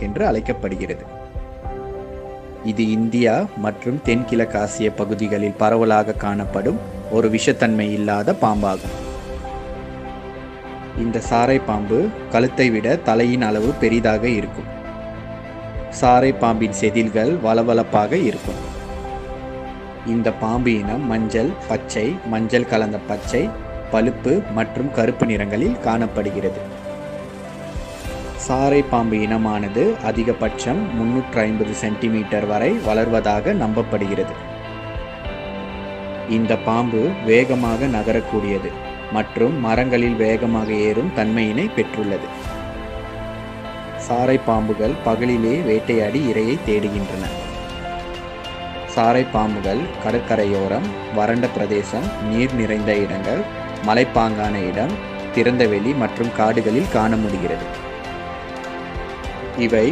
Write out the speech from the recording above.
என்று அழைக்கப்படுகிறது. இது இந்தியா மற்றும் தென்கிழக்காசிய பகுதிகளில் பரவலாக காணப்படும் ஒரு விஷத்தன்மை இல்லாத பாம்பாகும். இந்த சாரை பாம்பு கழுத்தை விட தலையின் அளவு பெரிதாக இருக்கும். சாரை பாம்பின் செதில்கள் வளவளப்பாக இருக்கும். இந்த பாம்பு இனம் மஞ்சள், பச்சை, மஞ்சள் கலந்த பச்சை, பழுப்பு மற்றும் கருப்பு நிறங்களில் காணப்படுகிறது. சாரை பாம்பு இனமானது அதிகபட்சம் 350 சென்டிமீட்டர் வரை வளர்வதாக நம்பப்படுகிறது. இந்த பாம்பு வேகமாக நகரக்கூடியது மற்றும் மரங்களில் வேகமாக ஏறும் தன்மையினை பெற்றுள்ளது. சாரை பாம்புகள் பகலிலே வேட்டையாடி இரையை தேடுகின்றன. சாரை பாம்புகள் கடற்கரையோரம், வறண்ட பிரதேசம், நீர் நிறைந்த இடங்கள், மலைப்பாங்கான இடம், திறந்தவெளி மற்றும் காடுகளில் காண முடிகிறது. இவை